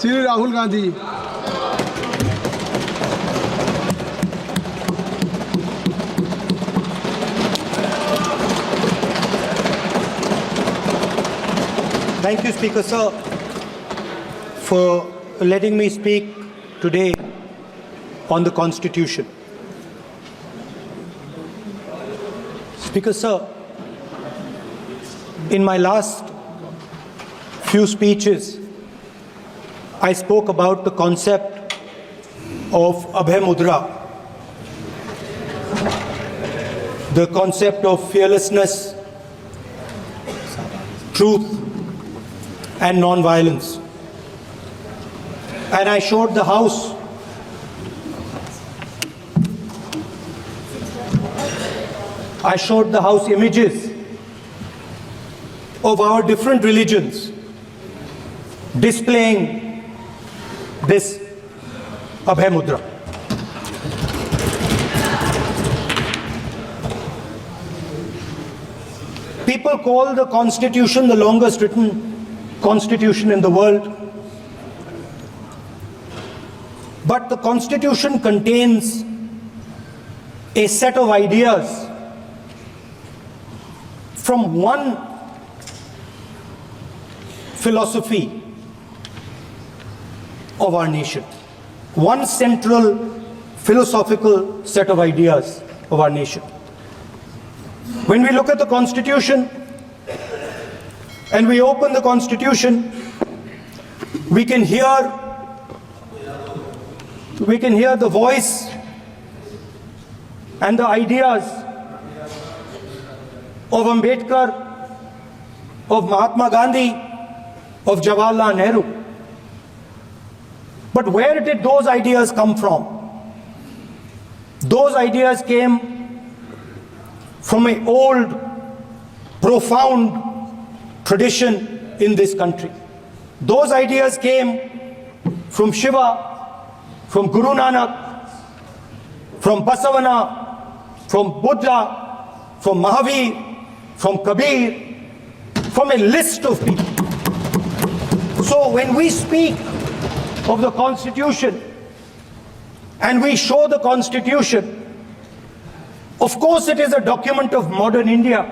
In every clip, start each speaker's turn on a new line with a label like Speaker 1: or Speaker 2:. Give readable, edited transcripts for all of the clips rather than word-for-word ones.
Speaker 1: Shri Rahul Gandhi.
Speaker 2: Thank you, Speaker Sir, for letting me speak today on the Constitution. Speaker Sir, in my last few speeches, I spoke about the concept of Abhay Mudra, the concept of fearlessness, truth, and non-violence. And I showed the House images of our different religions displaying this Abhay Mudra. People call the Constitution the longest written Constitution in the world. But the Constitution contains a set of ideas from one philosophy of our nation, one central philosophical set of ideas of our nation. When we look at the Constitution and we open the Constitution, we can hear the voice and the ideas of Ambedkar, of Mahatma Gandhi, of Jawaharlal Nehru. But where did those ideas come from? Those ideas came from an old, profound tradition in this country. Those ideas came from Shiva, from Guru Nanak, from Basavana, from Buddha, from Mahavir, from Kabir, from a list of people. So when we speak of the Constitution and we show the Constitution, of course it is a document of modern India,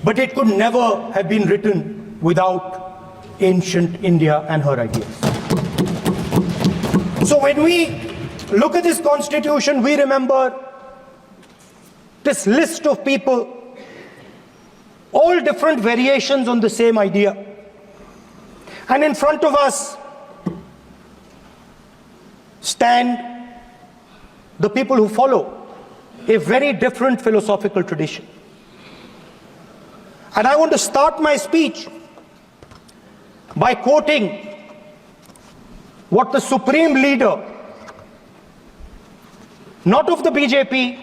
Speaker 2: but it could never have been written without ancient India and her ideas. So when we look at this Constitution, we remember this list of people, all different variations on the same idea. And in front of us stand the people who follow a very different philosophical tradition. And I want to start my speech by quoting what the Supreme Leader, not of the BJP,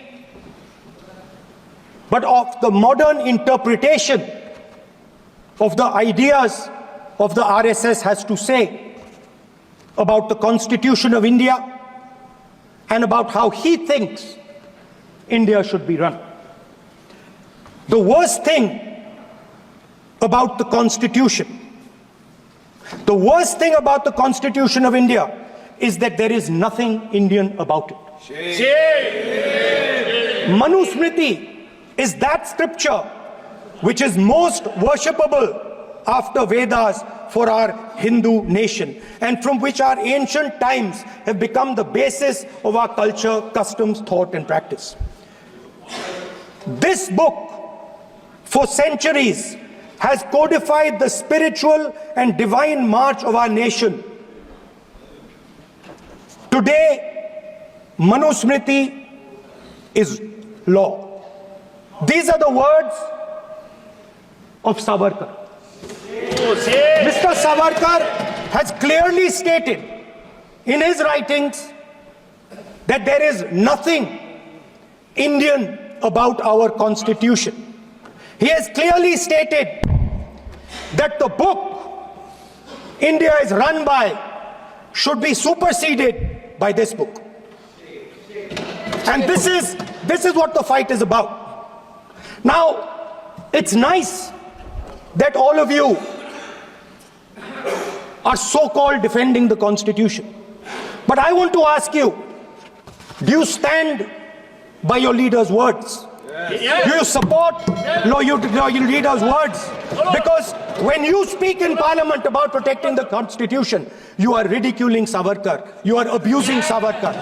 Speaker 2: but of the modern interpretation of the ideas of the RSS has to say about the Constitution of India and about how he thinks India should be run. The worst thing about the Constitution, the worst thing about the Constitution of India is that there is nothing Indian about it. Manusmriti is that scripture which is most worshipable after Vedas for our Hindu nation, and from which our ancient times have become the basis of our culture, customs, thought and practice. This book, for centuries, has codified the spiritual and divine march of our nation. Today, Manusmriti is law. These are the words of Savarkar. Mr. Savarkar has clearly stated in his writings that there is nothing Indian about our Constitution. He has clearly stated that the book India is run by should be superseded by this book. And this is what the fight is about. Now, it's nice that all of you are so-called defending the Constitution. But I want to ask you, do you stand by your leader's words? Yes. Do you support your leader's words? Because when you speak in Parliament about protecting the Constitution, you are ridiculing Savarkar, you are abusing Savarkar,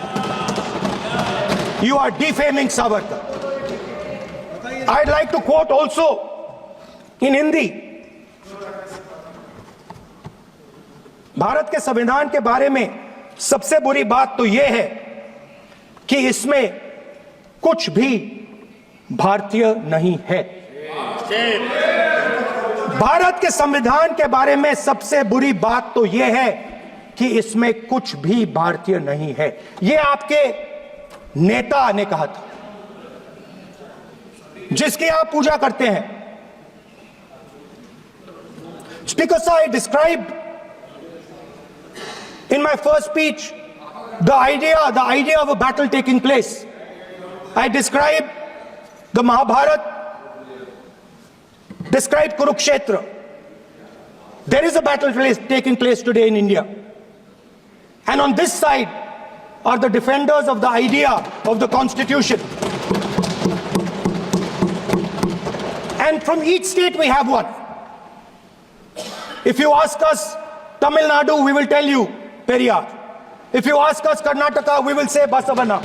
Speaker 2: you are defaming Savarkar. I'd like to quote also in Hindi. Bharat के संविधान के बारे में सबसे बुरी बात तो यह है कि इसमें कुछ भी भारतीय नहीं है। भारत के संविधान के बारे में सबसे बुरी बात तो यह है कि इसमें कुछ भी भारतीय नहीं है। यह आपके नेता ने कहा था, जिसकी आप पूजा करते हैं। Speaker sir, I described in my first speech the idea of a battle taking place. I described the Mahabharata, described Kurukshetra. There is a battle taking place today in India. And on this side are the defenders of the idea of the Constitution. And from each state we have one. If you ask us Tamil Nadu, we will tell you Periyar. If you ask us Karnataka, we will say Basavana.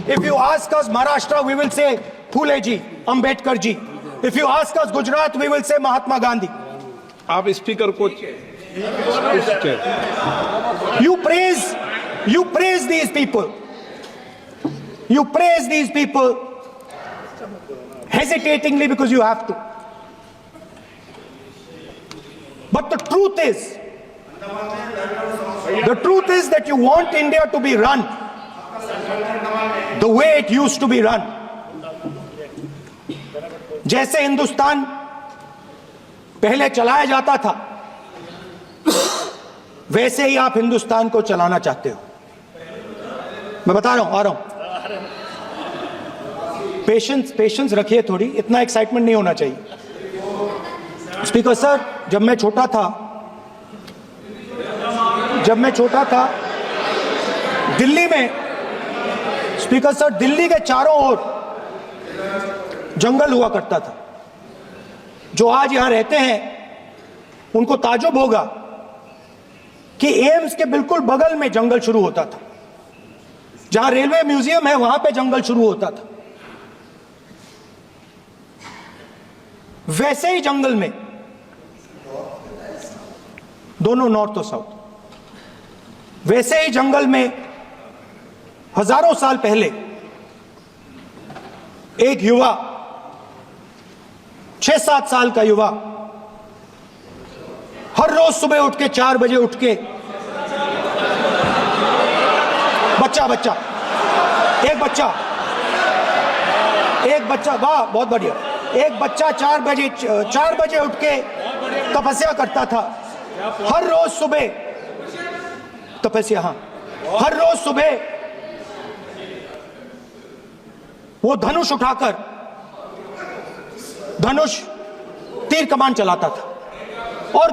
Speaker 2: If you ask us Maharashtra, we will say Phule ji, Ambedkar ji. If you ask us Gujarat, we will say Mahatma Gandhi.
Speaker 1: आप speaker को
Speaker 2: You praise these people. You praise these people hesitatingly because you have to. But the truth is that you want India to be run the way it used to be run. जैसे हिंदुस्तान पहले चलाया जाता था, वैसे ही आप हिंदुस्तान को चलाना चाहते हो। मैं बता रहा हूं, आ रहा हूं। पेशेंस रखिए थोड़ी, इतना एक्साइटमेंट नहीं होना चाहिए। स्पीकर सर, जब मैं छोटा दिल्ली में, स्पीकर सर, दिल्ली के चारों ओर जंगल हुआ करता था। जो आज यहां रहते हैं उनको ताजुब होगा कि एम्स के बिल्कुल बगल में जंगल शुरू होता था। जहां रेलवे म्यूजियम है वहां पे जंगल शुरू होता था। वैसे ही जंगल में, दोनों नॉर्थ और साउथ, वैसे ही जंगल में हजारों साल पहले एक युवा, 6-7 साल का युवा, हर रोज सुबह उठ के 4 बजे उठ के एक बच्चा, वाह बहुत बढ़िया, एक बच्चा 4 बजे उठ के तपस्या करता था। हर रोज सुबह तपस्या, हर रोज सुबह वो धनुष उठाकर तीर कमान चलाता था और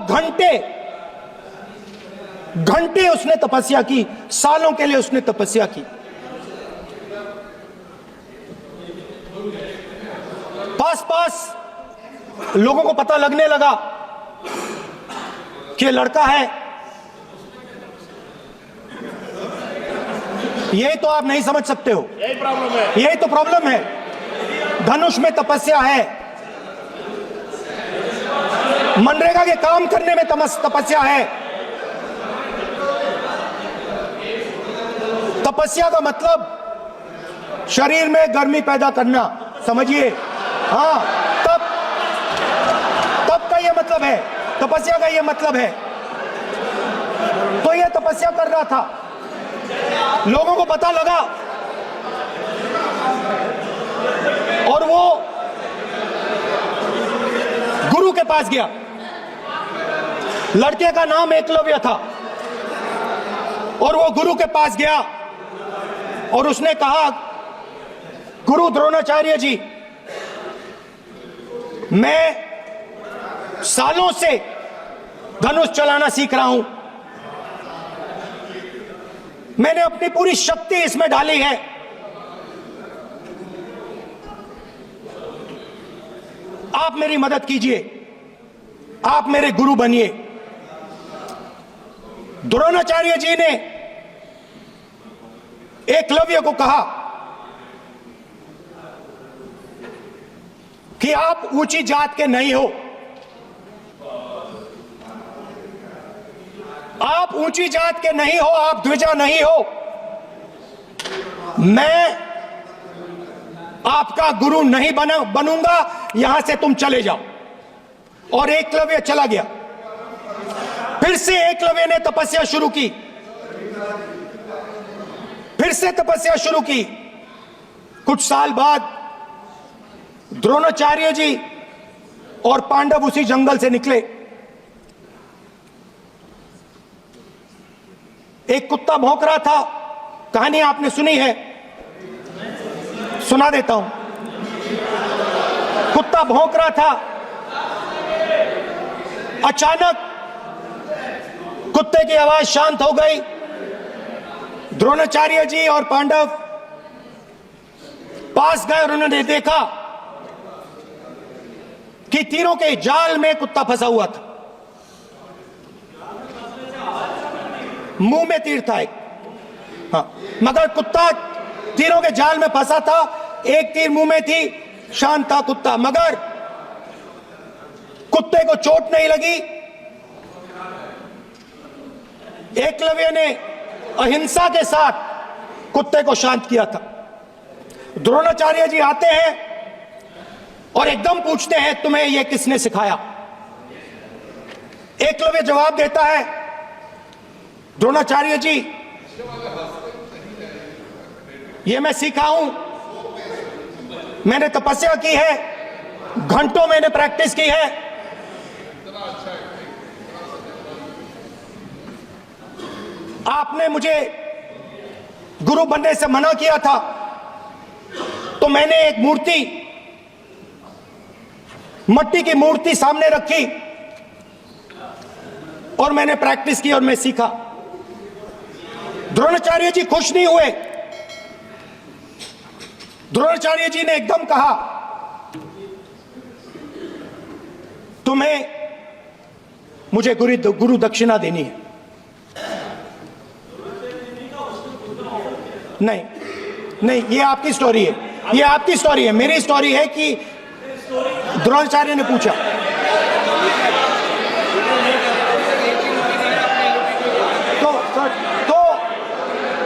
Speaker 2: घंटे उसने तपस्या की, सालों के लिए उसने तपस्या की। पास लोगों को पता लगने लगा कि लड़का है। यही तो आप नहीं समझ सकते हो, यही तो प्रॉब्लम है। धनुष में तपस्या है, मनरेगा के काम करने में तपस्या है। तपस्या का मतलब शरीर में गर्मी पैदा करना, समझिए। हाँ, तब का यह मतलब है, तपस्या का यह मतलब है। तो यह तपस्या कर रहा था, लोगों को पता लगा और वो गुरु के पास गया। लड़के का नाम एकलव्य था और वो गुरु के पास गया और उसने कहा, गुरु द्रोणाचार्य जी, मैं सालों से धनुष चलाना सीख रहा हूं। मैंने अपनी पूरी शक्ति इसमें डाली है। आप मेरी मदद कीजिए, आप मेरे गुरु बनिए। द्रोणाचार्य जी ने एकलव्य को कहा कि आप ऊंची जात के नहीं हो, आप ऊंची जात के नहीं हो, आप द्विजा नहीं हो। मैं आपका गुरु नहीं बनूंगा, यहां से तुम चले जाओ। और एकलव्य चला गया। फिर से एकलव्य ने तपस्या शुरू की, फिर से तपस्या शुरू की। कुछ साल बाद द्रोणाचार्य जी और पांडव उसी जंगल से निकले। एक कुत्ता भौंक रहा था, कहानी आपने सुनी है, सुना देता हूं। कुत्ता भौंक रहा था, अचानक कुत्ते की आवाज शांत हो गई। द्रोणाचार्य जी और पांडव पास गए और उन्होंने देखा कि तीरों के जाल में कुत्ता फंसा हुआ था। मुंह में तीर था एक, हाँ, मगर कुत्ता तीरों के जाल में फंसा था। एक तीर मुंह में थी, शांत था कुत्ता, मगर कुत्ते को चोट नहीं लगी। एकलव्य ने अहिंसा के साथ कुत्ते को शांत किया था। द्रोणाचार्य जी आते हैं और एकदम पूछते हैं, तुम्हें यह किसने सिखाया? एकलव्य जवाब देता है, द्रोणाचार्य जी, यह मैं सीखा हूं, मैंने तपस्या की है, घंटों मैंने प्रैक्टिस की है। आपने मुझे गुरु बनने से मना किया था, तो मैंने एक मूर्ति, मट्टी की मूर्ति सामने रखी और मैंने प्रैक्टिस की और मैं सीखा। द्रोणाचार्य जी खुश नहीं हुए। द्रोणाचार्य जी ने एकदम कहा, तुम्हें मुझे गुरु दक्षिणा देनी है। नहीं नहीं, ये आपकी स्टोरी है, ये आपकी स्टोरी है। मेरी स्टोरी है कि द्रोणाचार्य ने पूछा।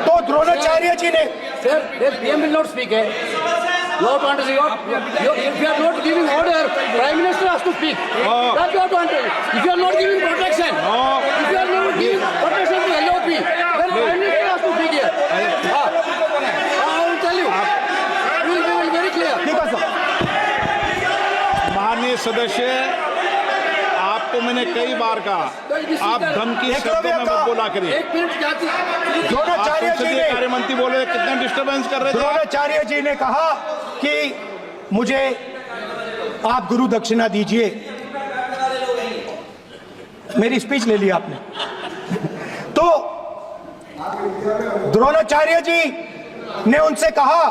Speaker 2: तो द्रोणाचार्य जी ने,
Speaker 3: Sir, the PM will not speak. Lord want to say, if you are not giving order, Prime Minister has to speak. That's what want to. If you are not giving protection, if you are not giving protection to LOP, then Prime Minister has to speak here. I will tell you. We will be very clear.
Speaker 2: ठीक है sir.
Speaker 1: माननीय सदस्य, आपको मैंने कई बार कहा, आप धमकी शब्दों में मत बोला करिए।
Speaker 3: एक मिनट जाती।
Speaker 2: द्रोणाचार्य जी ने,
Speaker 1: संसदीय मंत्री बोले, कितना डिस्टर्बेंस कर रहे थे।
Speaker 2: द्रोणाचार्य जी ने कहा कि मुझे आप गुरु दक्षिणा दीजिए। मेरी स्पीच ले ली आपने। तो द्रोणाचार्य जी ने उनसे कहा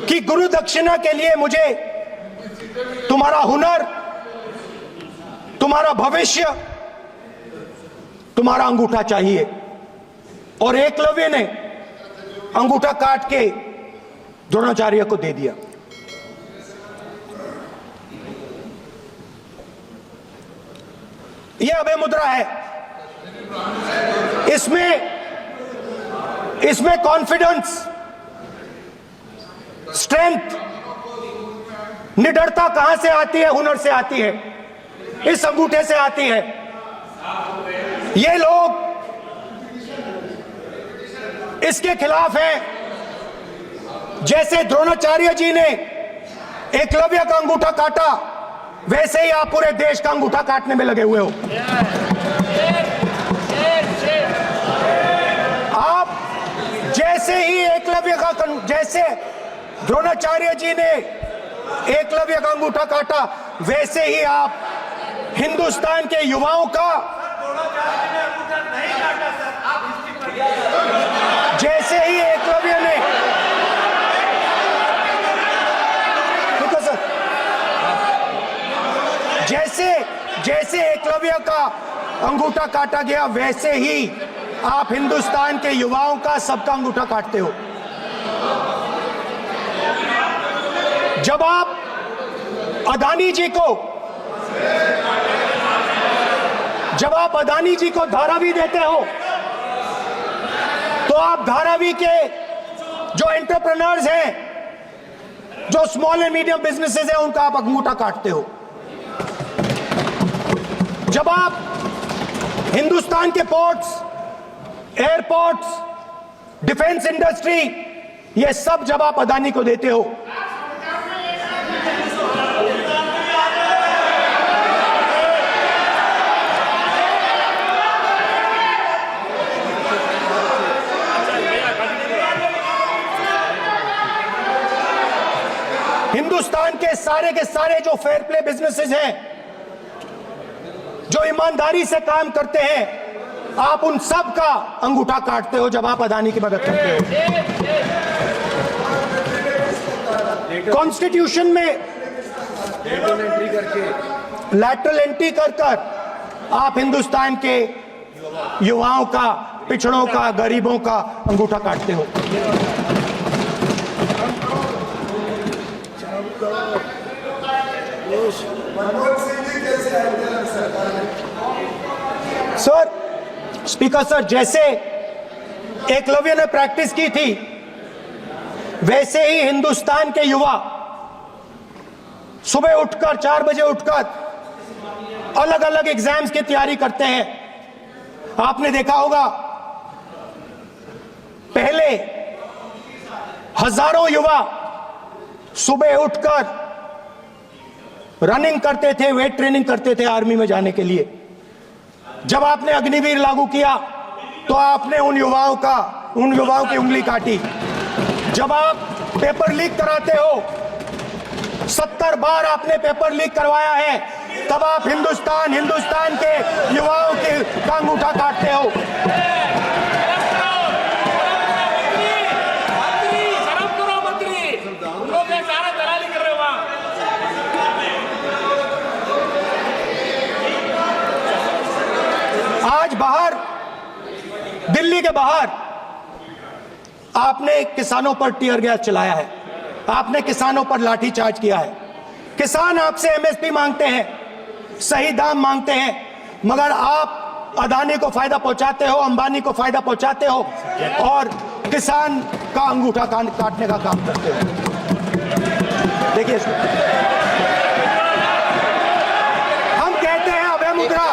Speaker 2: कि गुरु दक्षिणा के लिए मुझे तुम्हारा हुनर, तुम्हारा भविष्य, तुम्हारा अंगूठा चाहिए। और एकलव्य ने अंगूठा काट के द्रोणाचार्य को दे दिया। यह अभय मुद्रा है। इसमें कॉन्फिडेंस, स्ट्रेंथ, निडरता कहां से आती है? हुनर से आती है, इस अंगूठे से आती है। ये लोग इसके खिलाफ हैं। जैसे द्रोणाचार्य जी ने एकलव्य का अंगूठा काटा, वैसे ही आप पूरे देश का अंगूठा काटने में लगे हुए हो। आप जैसे ही एकलव्य का, जैसे द्रोणाचार्य जी ने एकलव्य का अंगूठा काटा, वैसे ही आप हिंदुस्तान के युवाओं का जैसे ही एकलव्य ने जैसे एकलव्य का अंगूठा काटा गया, वैसे ही आप हिंदुस्तान के युवाओं का सबका अंगूठा काटते हो। जब आप अदानी जी को धारावी देते हो, तो आप धारावी के जो एंटरप्रेन्योर्स हैं, जो स्मॉल एंड मीडियम बिजनेसेस हैं, उनका आप अंगूठा काटते हो। जब आप हिंदुस्तान के पोर्ट्स, एयरपोर्ट्स, डिफेंस इंडस्ट्री, ये सब जब आप अदानी को देते हो, हिंदुस्तान के सारे जो फेयर प्ले बिजनेसेस हैं, जो ईमानदारी से काम करते हैं, आप उन सब का अंगूठा काटते हो जब आप अदानी की मदद करते हो। कॉन्स्टिट्यूशन में लैटरल एंट्री कर आप हिंदुस्तान के युवाओं का, पिछड़ों का, गरीबों का अंगूठा काटते हो। सर, स्पीकर सर, जैसे एकलव्य ने प्रैक्टिस की थी, वैसे ही हिंदुस्तान के युवा सुबह उठकर 4 बजे उठकर अलग अलग एग्जाम्स की तैयारी करते हैं। आपने देखा होगा, पहले हजारों युवा सुबह उठकर रनिंग करते थे, वेट ट्रेनिंग करते थे आर्मी में जाने के लिए। जब आपने अग्निवीर लागू किया, तो आपने उन युवाओं की उंगली काटी। जब आप पेपर लीक कराते हो, 70 बार आपने पेपर लीक करवाया है, तब आप हिंदुस्तान के युवाओं के का अंगूठा काटते हो। आज बाहर, दिल्ली के बाहर आपने किसानों पर टीयर गैस चलाया है, आपने किसानों पर लाठीचार्ज किया है। किसान आपसे एमएसपी मांगते हैं, सही दाम मांगते हैं, मगर आप अदानी को फायदा पहुंचाते हो, अंबानी को फायदा पहुंचाते हो और किसान का अंगूठा काटने का काम करते हो। देखिए, हम कहते हैं अभय मुद्रा,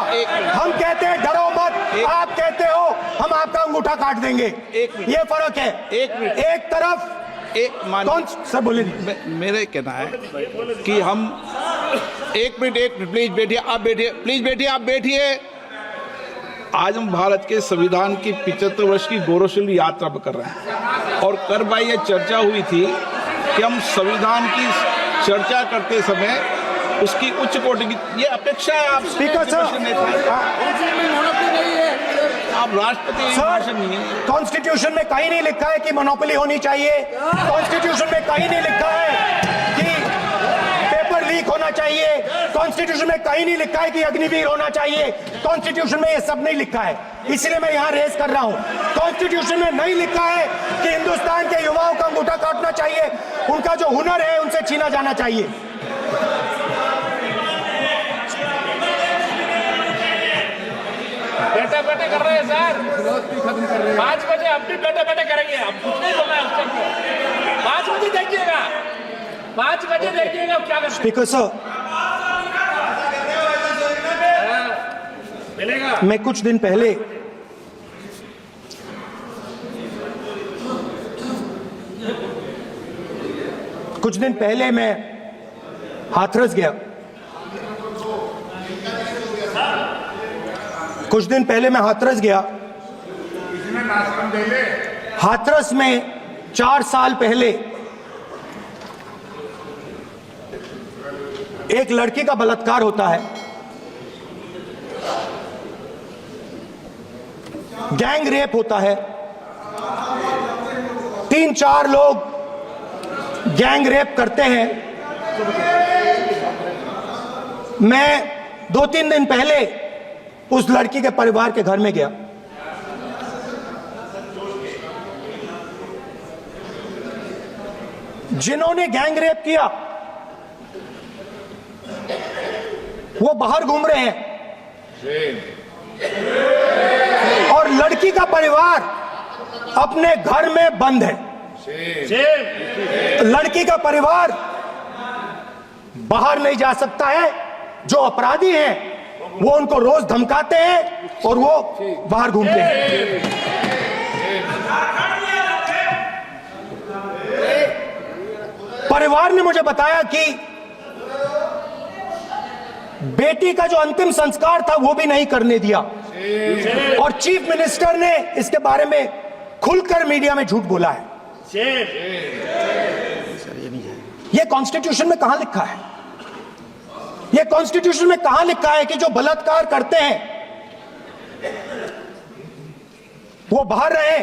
Speaker 2: हम कहते हैं डरो मत, आप कहते हो हम आपका अंगूठा काट देंगे। ये फर्क है। एक तरफ कौन सर बोले,
Speaker 1: मेरे कहना है कि हम एक मिनट प्लीज बैठिए, आप बैठिए, प्लीज बैठिए, आप बैठिए। आज हम भारत के संविधान की 75 वर्ष की गौरवशाली यात्रा कर रहे हैं, और कर भाई ये चर्चा हुई थी कि हम संविधान की चर्चा करते समय उसकी उच्च कोटि की ये अपेक्षा है। आप
Speaker 2: स्पीकर सर,
Speaker 1: आप राष्ट्रपति
Speaker 2: सर, कॉन्स्टिट्यूशन में कहीं नहीं लिखा है कि मोनोपोली होनी चाहिए। कॉन्स्टिट्यूशन में कहीं नहीं लिखा है कि पेपर लीक होना चाहिए। कॉन्स्टिट्यूशन में कहीं नहीं लिखा है कि अग्निवीर होना चाहिए। कॉन्स्टिट्यूशन में ये सब नहीं लिखा है, इसलिए मैं यहाँ रेस कर रहा हूँ। कॉन्स्टिट्यूशन में नहीं लिखा है कि हिंदुस्तान के युवाओं का अंगूठा काटना चाहिए, उनका जो हुनर है उनसे छीना जाना चाहिए।
Speaker 4: बैठे कर रहे हैं सर, 5 बजे अब भी बैठे करेंगे। अब कुछ नहीं बोलना है उसको। 5 बजे देखिएगा, 5 बजे देखिएगा क्या करते हैं।
Speaker 2: स्पीकर सर,
Speaker 4: मिलेगा।
Speaker 2: मैं कुछ दिन पहले मैं हाथरस गया। हाथरस में 4 साल पहले एक लड़की का बलात्कार होता है। गैंग रेप होता है, 3-4 लोग गैंग रेप करते हैं। मैं 2-3 दिन पहले उस लड़की के परिवार के घर में गया। जिन्होंने गैंग रेप किया वो बाहर घूम रहे हैं और लड़की का परिवार अपने घर में बंद है। लड़की का परिवार बाहर नहीं जा सकता है। जो अपराधी हैं वो उनको रोज धमकाते हैं और वो बाहर घूमते हैं। परिवार ने मुझे बताया कि बेटी का जो अंतिम संस्कार था वो भी नहीं करने दिया और चीफ मिनिस्टर ने इसके बारे में खुलकर मीडिया में झूठ बोला है। ये कॉन्स्टिट्यूशन में कहां लिखा है? ये कॉन्स्टिट्यूशन में कहां लिखा है कि जो बलात्कार करते हैं वो बाहर रहे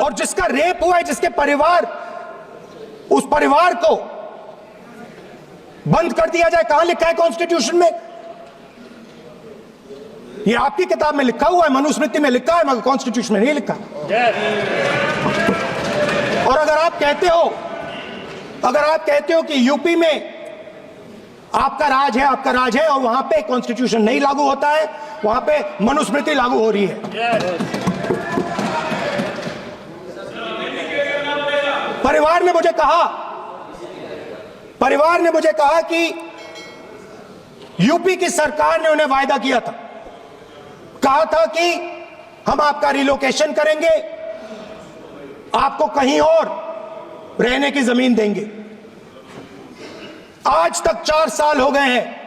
Speaker 2: और जिसका रेप हुआ है, जिसके परिवार, उस परिवार को बंद कर दिया जाए? कहां लिखा है कॉन्स्टिट्यूशन में? ये आपकी किताब में लिखा हुआ है, मनुस्मृति में लिखा है, मगर कॉन्स्टिट्यूशन में नहीं लिखा। और अगर आप कहते हो कि यूपी में आपका राज है और वहां पे कॉन्स्टिट्यूशन नहीं लागू होता है, वहां पे मनुस्मृति लागू हो रही है। परिवार ने मुझे कहा कि यूपी की सरकार ने उन्हें वायदा किया था, कहा था कि हम आपका रिलोकेशन करेंगे, आपको कहीं और रहने की जमीन देंगे। आज तक 4 साल हो गए हैं,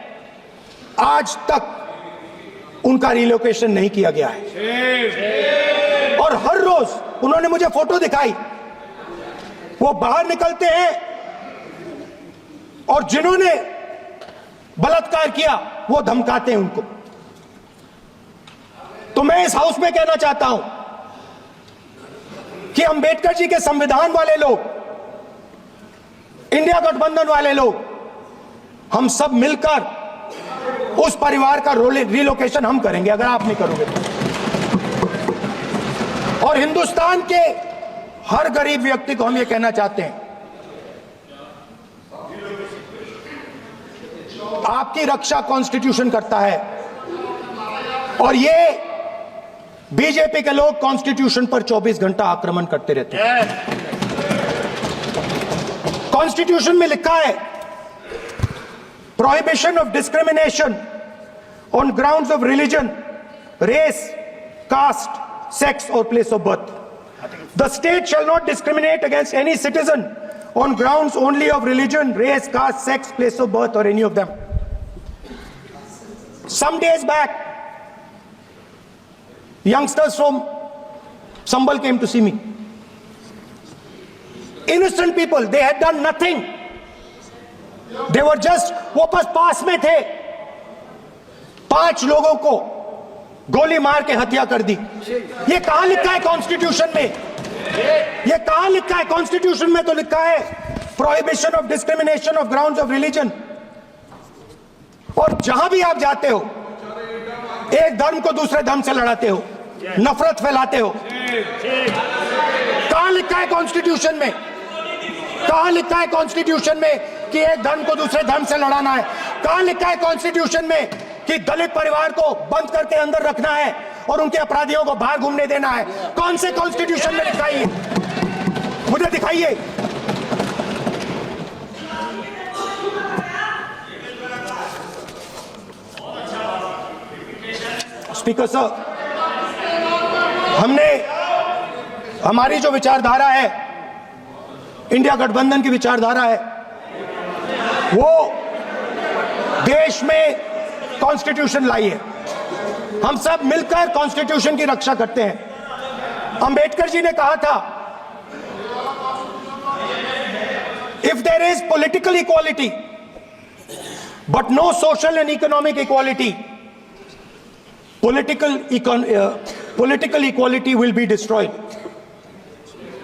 Speaker 2: आज तक उनका रिलोकेशन नहीं किया गया है। और हर रोज उन्होंने मुझे फोटो दिखाई, वो बाहर निकलते हैं और जिन्होंने बलात्कार किया वो धमकाते हैं उनको। तो मैं इस हाउस में कहना चाहता हूं कि अंबेडकर जी के संविधान वाले लोग, इंडिया गठबंधन वाले लोग, हम सब मिलकर उस परिवार का रिलोकेशन हम करेंगे अगर आप नहीं करोगे तो। और हिंदुस्तान के हर गरीब व्यक्ति को हम ये कहना चाहते हैं, आपकी रक्षा कॉन्स्टिट्यूशन करता है और ये बीजेपी के लोग कॉन्स्टिट्यूशन पर 24 घंटा आक्रमण करते रहते हैं। कॉन्स्टिट्यूशन में लिखा है prohibition of discrimination on grounds of religion, race, caste, sex और place of birth. The state shall not discriminate against any citizen on grounds only of religion, race, caste, sex, place of birth or any of them. Some days back, youngsters from Sambal came to see me. Innocent people, they had done nothing. They were just, वो बस पास में थे, 5 लोगों को गोली मार के हत्या कर दी। ये कहां लिखा है कॉन्स्टिट्यूशन में? ये कहां लिखा है? कॉन्स्टिट्यूशन में तो लिखा है prohibition of discrimination of grounds of religion. और जहां भी आप जाते हो, एक धर्म को दूसरे धर्म से लड़ाते हो, नफरत फैलाते हो। कहां लिखा है कॉन्स्टिट्यूशन में? कहां लिखा है कॉन्स्टिट्यूशन में कि एक धर्म को दूसरे धर्म से लड़ाना है? कहां लिखा है कॉन्स्टिट्यूशन में कि दलित परिवार को बंद करके अंदर रखना है और उनके अपराधियों को बाहर घूमने देना है? कौन से कॉन्स्टिट्यूशन में लिखा है? मुझे दिखाइए। स्पीकर सर, हमारी जो विचारधारा है, इंडिया गठबंधन की विचारधारा है, वो देश में कॉन्स्टिट्यूशन लाई है। हम सब मिलकर कॉन्स्टिट्यूशन की रक्षा करते हैं। अंबेडकर जी ने कहा था, if there is political equality but no social and economic equality, political equality will be destroyed.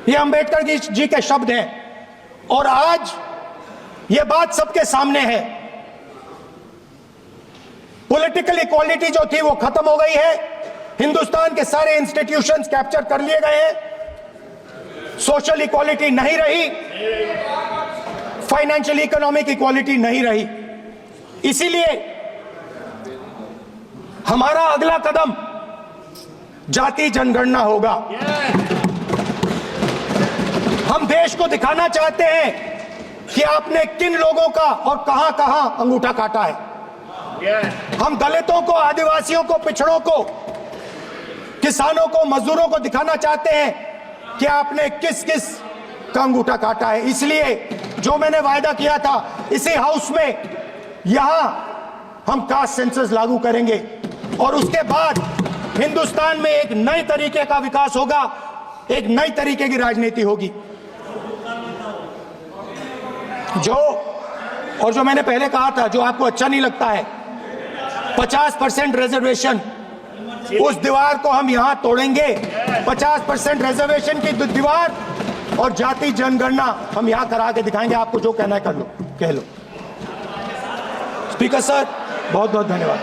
Speaker 2: ये अंबेडकर जी के शब्द हैं और आज ये बात सबके सामने है। पॉलिटिकल इक्वालिटी जो थी वो खत्म हो गई है। हिंदुस्तान के सारे इंस्टीट्यूशंस कैप्चर कर लिए गए हैं। सोशल इक्वालिटी नहीं रही, फाइनेंशियल इकोनॉमिक इक्वालिटी नहीं रही। इसीलिए हमारा अगला कदम जाति जनगणना होगा। हम देश को दिखाना चाहते हैं कि आपने किन लोगों का और कहां कहां अंगूठा काटा है। हम दलितों को, आदिवासियों को, पिछड़ों को, किसानों को, मजदूरों को दिखाना चाहते हैं कि आपने किस किस का अंगूठा काटा है। इसलिए जो मैंने वायदा किया था, इसी हाउस में यहां हम कास्ट सेंसस लागू करेंगे और उसके बाद हिंदुस्तान में एक नए तरीके का विकास होगा, एक नई तरीके की राजनीति होगी। जो मैंने पहले कहा था, जो आपको अच्छा नहीं लगता है, 50% रिजर्वेशन, उस दीवार को हम यहां तोड़ेंगे। 50% रिजर्वेशन की दीवार और जाति जनगणना हम यहां करा के दिखाएंगे। आपको जो कहना है कर लो, कह लो। स्पीकर सर, बहुत बहुत धन्यवाद।